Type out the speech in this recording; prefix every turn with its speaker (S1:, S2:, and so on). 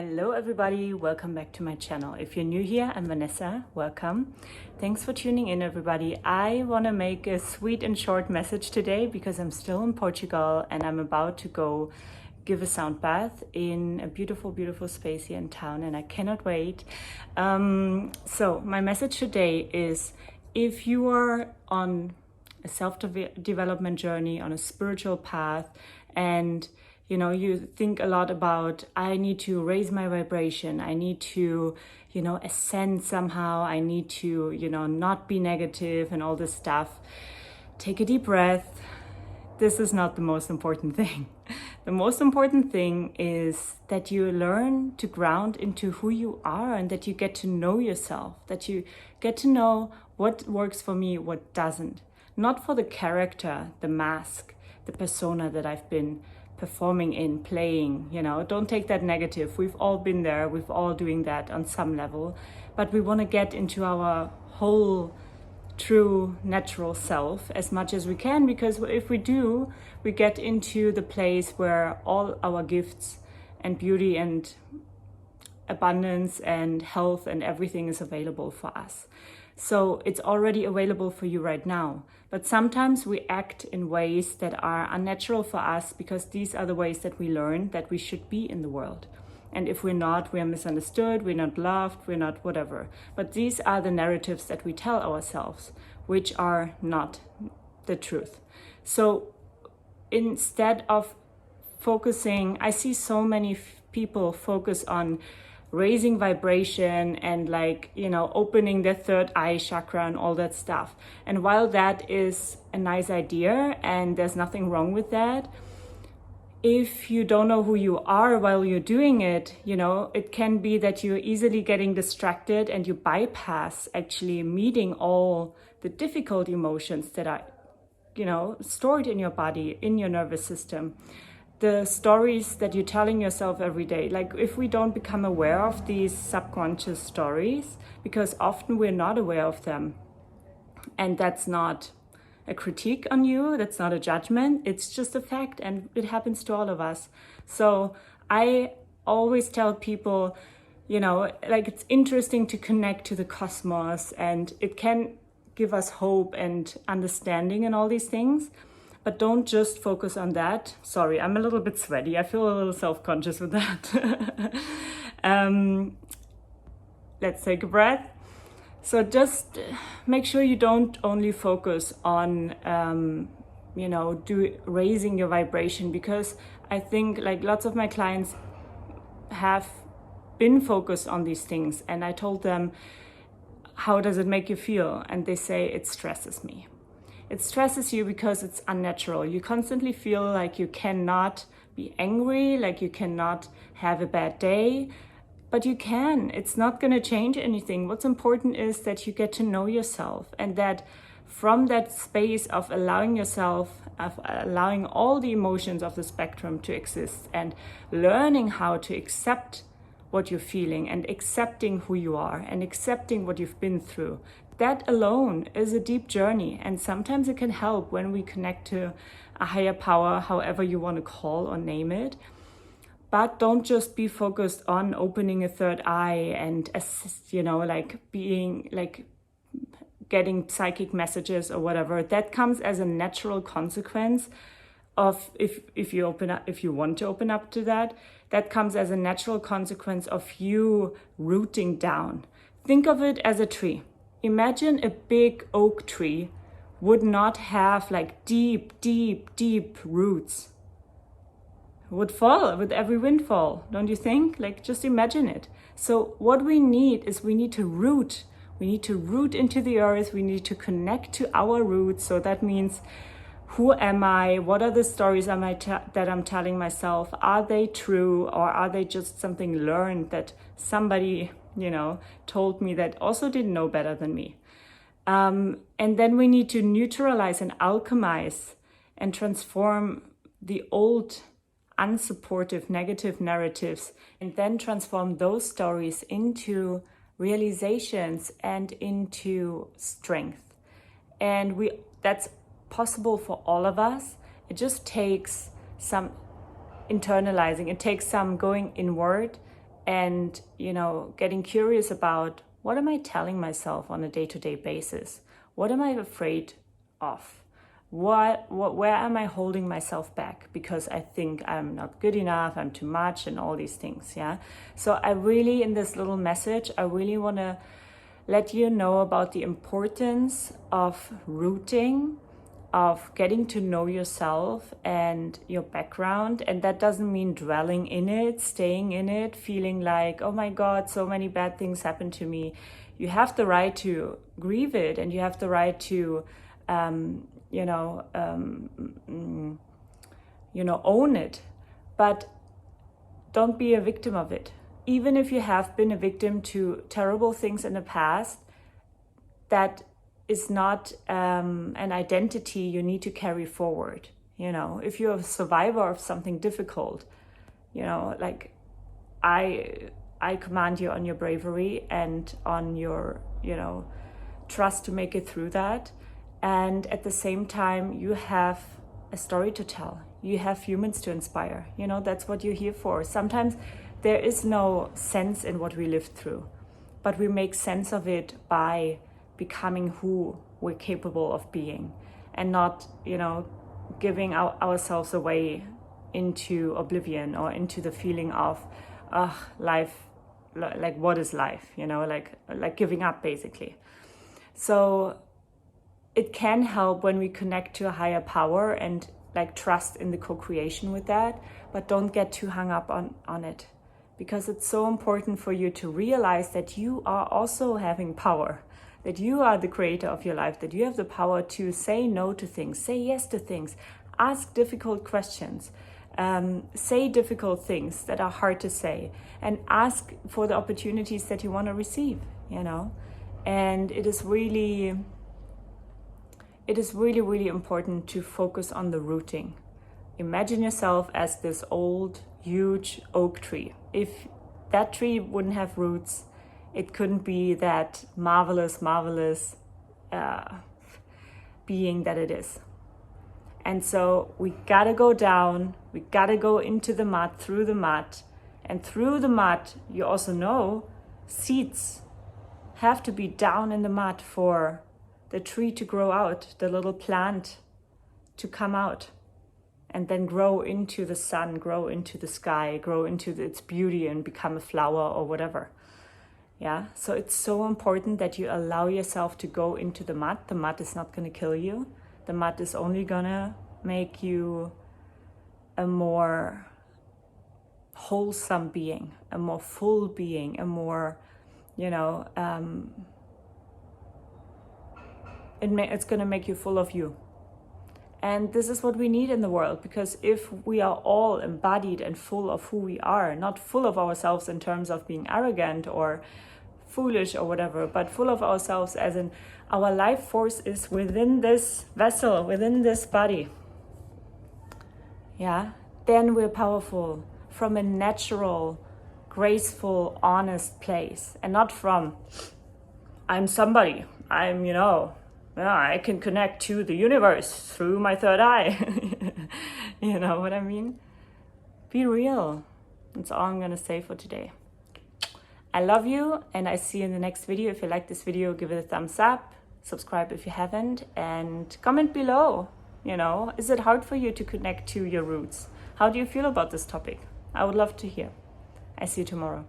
S1: Hello everybody, welcome back to my channel. If you're new here, I'm Vanessa, welcome. Thanks for tuning in everybody. I want to make a sweet and short message today because I'm still in Portugal and I'm about to go give a sound bath in a beautiful, beautiful space here in town and I cannot wait. So my message today is if you are on a self-development journey, on a spiritual path, and you think a lot about, I need to raise my vibration. I need to, ascend somehow. I need to, not be negative and all this stuff. Take a deep breath. This is not the most important thing. The most important thing is that you learn to ground into who you are and that you get to know yourself, that you get to know what works for me, what doesn't. Not for the character, the mask, the persona that I've been performing in, playing, don't take that negative. We've all been there, we've all doing that on some level, but we want to get into our whole true natural self as much as we can, because if we do, we get into the place where all our gifts and beauty and abundance and health and everything is available for us. So it's already available for you right now. But sometimes we act in ways that are unnatural for us because these are the ways that we learn that we should be in the world. And if we're not, we are misunderstood, we're not loved, we're not whatever. But these are the narratives that we tell ourselves, which are not the truth. So instead of focusing, I see so many people focus on raising vibration and opening their third eye chakra and all that stuff. And while that is a nice idea and there's nothing wrong with that, if you don't know who you are while you're doing it, it can be that you're easily getting distracted and you bypass actually meeting all the difficult emotions that are, stored in your body, in your nervous system. The stories that you're telling yourself every day, like if we don't become aware of these subconscious stories, because often we're not aware of them, and that's not a critique on you, that's not a judgment, it's just a fact and it happens to all of us. So I always tell people, it's interesting to connect to the cosmos and it can give us hope and understanding and all these things. But don't just focus on that. Sorry, I'm a little bit sweaty. I feel a little self-conscious with that. Let's take a breath. So just make sure you don't only focus on, raising your vibration, because I think lots of my clients have been focused on these things. And I told them, how does it make you feel? And they say, it stresses me. It stresses you because it's unnatural. You constantly feel like you cannot be angry, like you cannot have a bad day, but you can. It's not going to change anything. What's important is that you get to know yourself, and that from that space of allowing yourself, of allowing all the emotions of the spectrum to exist and learning how to accept what you're feeling and accepting who you are and accepting what you've been through. That alone is a deep journey, and sometimes it can help when we connect to a higher power, however you want to call or name it. But don't just be focused on opening a third eye and assist, getting psychic messages or whatever. That comes as a natural consequence of if you want to open up to that. That comes as a natural consequence of you rooting down. Think of it as a tree. Imagine a big oak tree would not have deep, deep, deep roots. It would fall with every windfall, don't you think? Just imagine it. So what we need is we need to root. We need to root into the earth. We need to connect to our roots. So that means, who am I? What are the stories that I'm telling myself? Are they true, or are they just something learned that somebody told me that also didn't know better than me? And then we need to neutralize and alchemize and transform the old unsupportive negative narratives, and then transform those stories into realizations and into strength. And that's possible for all of us. It just takes some internalizing. It takes some going inward and, getting curious about, what am I telling myself on a day-to-day basis? What am I afraid of? Where am I holding myself back because I think I'm not good enough, I'm too much, and all these things, yeah? So I really, in this little message, I really want to let you know about the importance of rooting, of getting to know yourself and your background. And that doesn't mean dwelling in it, staying in it, feeling like, oh my God, so many bad things happened to me. You have the right to grieve it, and you have the right to, own it. But don't be a victim of it. Even if you have been a victim to terrible things in the past, that is not an identity you need to carry forward. If you're a survivor of something difficult, like I command you on your bravery and on your, trust to make it through that. And at the same time, you have a story to tell. You have humans to inspire. That's what you're here for. Sometimes there is no sense in what we lived through, but we make sense of it by becoming who we're capable of being, and not, giving ourselves away into oblivion or into the feeling of, life, like what is life, like giving up basically. So it can help when we connect to a higher power and like trust in the co-creation with that, but don't get too hung up on it, because it's so important for you to realize that you are also having power, that you are the creator of your life, that you have the power to say no to things, say yes to things, ask difficult questions, say difficult things that are hard to say, and ask for the opportunities that you want to receive, And it is really, really important to focus on the rooting. Imagine yourself as this old, huge oak tree. If that tree wouldn't have roots, it couldn't be that marvelous being that it is. And so we gotta go down, we gotta go into the mud, through the mud. And through the mud, you also know, seeds have to be down in the mud for the tree to grow out, the little plant to come out, and then grow into the sun, grow into the sky, grow into its beauty and become a flower or whatever. Yeah, so it's so important that you allow yourself to go into the mud. The mud is not going to kill you. The mud is only going to make you a more wholesome being, a more full being, a more, it's going to make you full of you. And this is what we need in the world, because if we are all embodied and full of who we are, not full of ourselves in terms of being arrogant or foolish or whatever, but full of ourselves as in our life force is within this vessel, within this body, yeah, then we're powerful from a natural, graceful, honest place, and not from, I'm somebody, I'm, I can connect to the universe through my third eye. You know what I mean? Be real. That's all I'm going to say for today. I love you, and I see you in the next video. If you like this video, give it a thumbs up, subscribe if you haven't, and comment below. Is it hard for you to connect to your roots? How do you feel about this topic? I would love to hear. I see you tomorrow.